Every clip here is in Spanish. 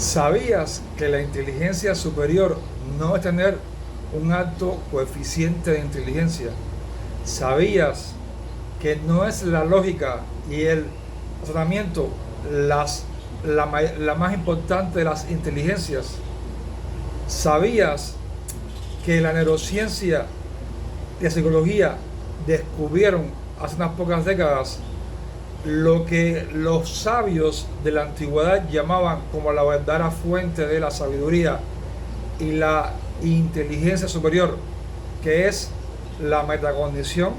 ¿Sabías que la inteligencia superior no es tener un alto coeficiente de inteligencia? ¿Sabías que no es la lógica y el razonamiento la más importante de las inteligencias? ¿Sabías que la neurociencia y la psicología descubrieron hace unas pocas décadas lo que los sabios de la antigüedad llamaban como la verdadera fuente de la sabiduría y la inteligencia superior, que es la metacognición?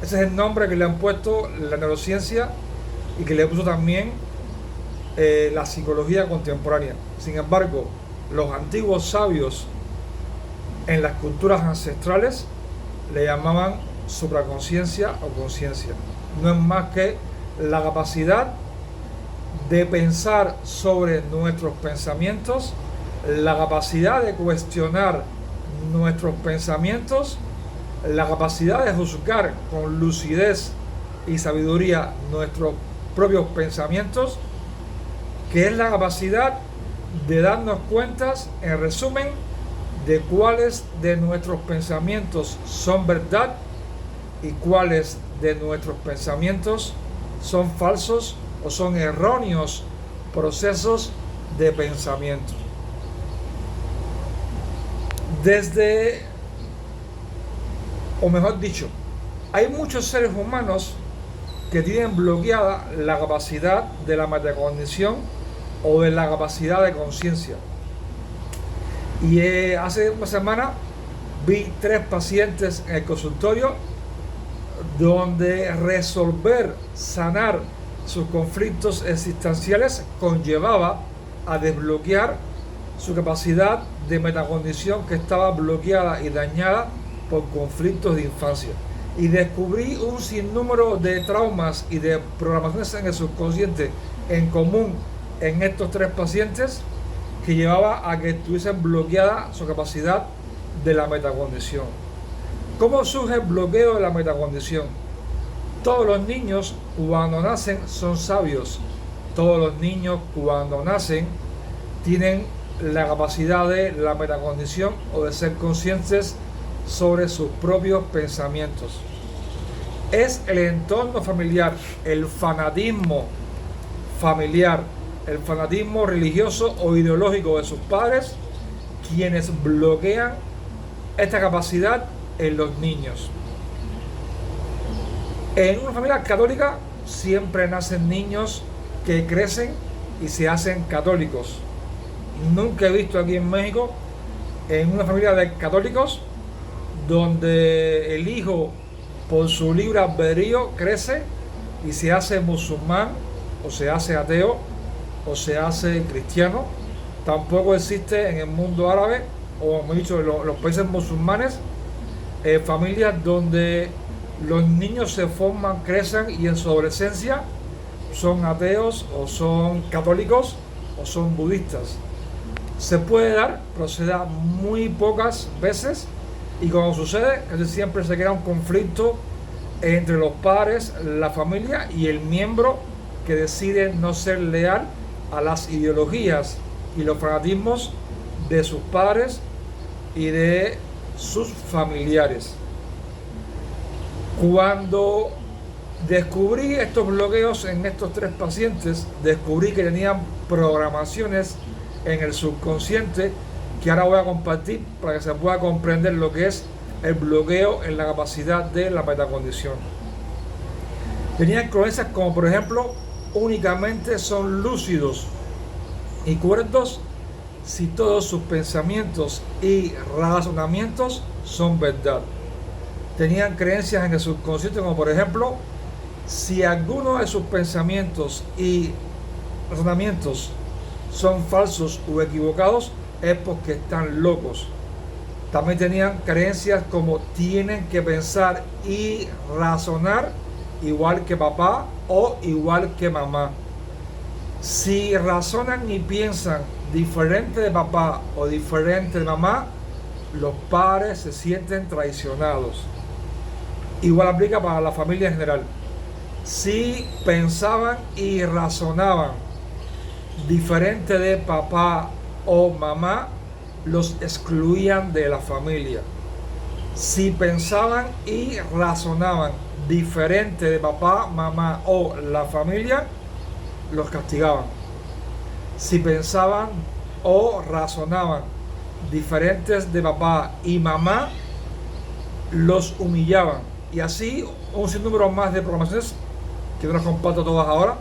Ese es el nombre que le han puesto la neurociencia y que le puso también la psicología contemporánea. Sin embargo, los antiguos sabios en las culturas ancestrales le llamaban supraconciencia o conciencia. No es más que la capacidad de pensar sobre nuestros pensamientos, la capacidad de cuestionar nuestros pensamientos, la capacidad de juzgar con lucidez y sabiduría nuestros propios pensamientos, que es la capacidad de darnos cuentas, en resumen, de cuáles de nuestros pensamientos son verdad y cuáles de nuestros pensamientos son falsos o son erróneos procesos de pensamiento. O mejor dicho, hay muchos seres humanos que tienen bloqueada la capacidad de la metacognición o de la capacidad de conciencia. Y hace una semana vi 3 pacientes en el consultorio donde resolver, sanar sus conflictos existenciales conllevaba a desbloquear su capacidad de metacognición que estaba bloqueada y dañada por conflictos de infancia. Y descubrí un sinnúmero de traumas y de programaciones en el subconsciente en común en estos 3 pacientes que llevaba a que tuviesen bloqueada su capacidad de la metacognición. ¿Cómo surge el bloqueo de la metacognición? Todos los niños cuando nacen son sabios. Todos los niños cuando nacen tienen la capacidad de la metacognición o de ser conscientes sobre sus propios pensamientos. Es el entorno familiar, el fanatismo familiar, el fanatismo religioso o ideológico de sus padres quienes bloquean esta capacidad en los niños. En una familia católica siempre nacen niños que crecen y se hacen católicos. Nunca he visto aquí en México, en una familia de católicos, donde el hijo por su libre albedrío crece y se hace musulmán o se hace ateo o se hace cristiano. Tampoco existe en el mundo árabe o, como he dicho, en los países musulmanes, familias donde los niños se forman, crecen y en su adolescencia son ateos o son católicos o son budistas. Se puede dar, pero se da muy pocas veces, y cuando sucede, casi siempre se crea un conflicto entre los padres, la familia y el miembro que decide no ser leal a las ideologías y los fanatismos de sus padres y de sus familiares. Cuando descubrí estos bloqueos en estos 3 pacientes, descubrí que tenían programaciones en el subconsciente que ahora voy a compartir para que se pueda comprender lo que es el bloqueo en la capacidad de la metacognición. Tenían creencias como, por ejemplo, únicamente son lúcidos y cuerdos si todos sus pensamientos y razonamientos son verdad. Tenían creencias en el subconsciente como, por ejemplo, si alguno de sus pensamientos y razonamientos son falsos o equivocados, es porque están locos. También tenían creencias como tienen que pensar y razonar igual que papá o igual que mamá. Si razonan y piensan diferente de papá o diferente de mamá, los padres se sienten traicionados. Igual aplica para la familia en general. Si pensaban y razonaban diferente de papá o mamá, los excluían de la familia. Si pensaban y razonaban diferente de papá, mamá o la familia, los castigaban. Si pensaban o razonaban diferentes de papá y mamá, los humillaban. Y así un sinnúmero más de programaciones que no las comparto todas ahora,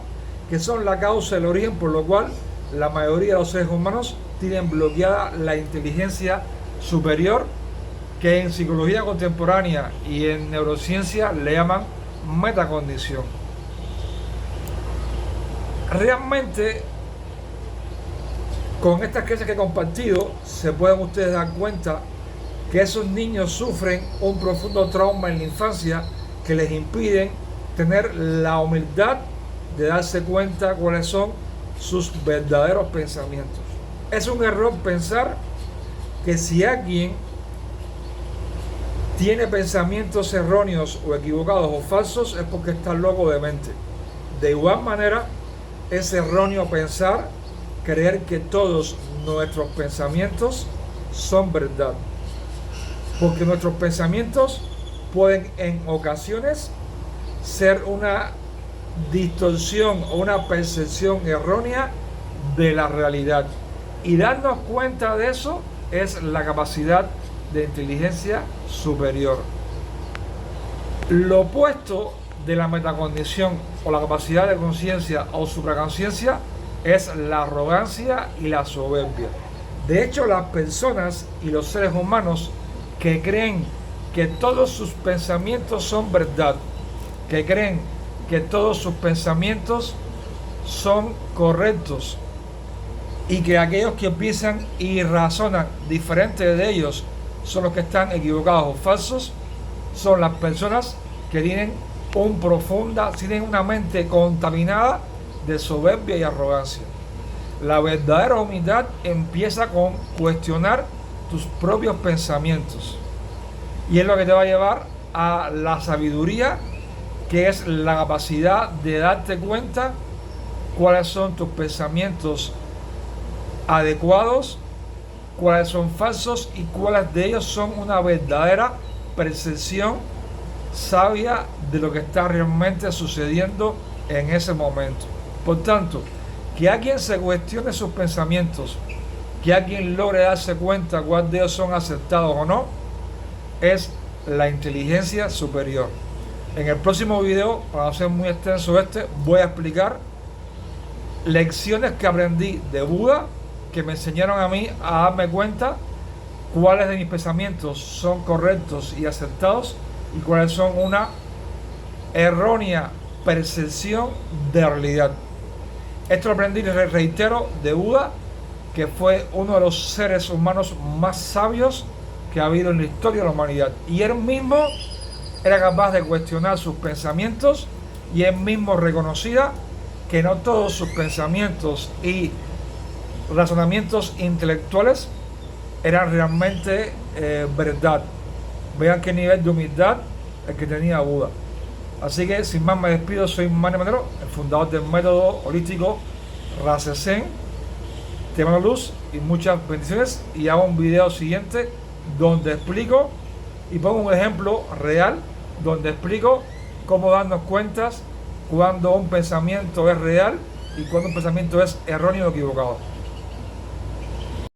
que son la causa, el origen por lo cual la mayoría de los seres humanos tienen bloqueada la inteligencia superior, que en psicología contemporánea y en neurociencia le llaman metacondición. Realmente, con estas creencias que he compartido, se pueden ustedes dar cuenta que esos niños sufren un profundo trauma en la infancia que les impiden tener la humildad de darse cuenta cuáles son sus verdaderos pensamientos. Es un error pensar que si alguien tiene pensamientos erróneos o equivocados o falsos es porque está loco de mente. De igual manera, es erróneo pensar, creer que todos nuestros pensamientos son verdad. Porque nuestros pensamientos pueden en ocasiones ser una distorsión o una percepción errónea de la realidad. Y darnos cuenta de eso es la capacidad de inteligencia superior. Lo opuesto de la metacondición o la capacidad de conciencia o supraconciencia es la arrogancia y la soberbia. De hecho, las personas y los seres humanos que creen que todos sus pensamientos son verdad, que creen que todos sus pensamientos son correctos y que aquellos que piensan y razonan diferente de ellos son los que están equivocados o falsos, son las personas que tienen tienen una mente contaminada de soberbia y arrogancia. La verdadera humildad empieza con cuestionar tus propios pensamientos. Y es lo que te va a llevar a la sabiduría, que es la capacidad de darte cuenta cuáles son tus pensamientos adecuados, cuáles son falsos y cuáles de ellos son una verdadera percepción sabia de lo que está realmente sucediendo en ese momento. Por tanto, que alguien se cuestione sus pensamientos, que alguien logre darse cuenta cuáles de ellos son aceptados o no, es la inteligencia superior. En el próximo video, para no ser muy extenso voy a explicar lecciones que aprendí de Buda, que me enseñaron a mí a darme cuenta cuáles de mis pensamientos son correctos y aceptados y cuáles son una errónea percepción de realidad. Esto lo aprendí, reitero, de Buda, que fue uno de los seres humanos más sabios que ha habido en la historia de la humanidad. Y él mismo era capaz de cuestionar sus pensamientos y él mismo reconocía que no todos sus pensamientos y razonamientos intelectuales eran realmente verdad. Vean qué nivel de humildad el que tenía Buda. Así que sin más me despido, soy Manny Manero, el fundador del método holístico Raza Zen. Te mando luz y muchas bendiciones, y hago un video siguiente donde explico y pongo un ejemplo real donde explico cómo darnos cuenta cuando un pensamiento es real y cuando un pensamiento es erróneo o equivocado.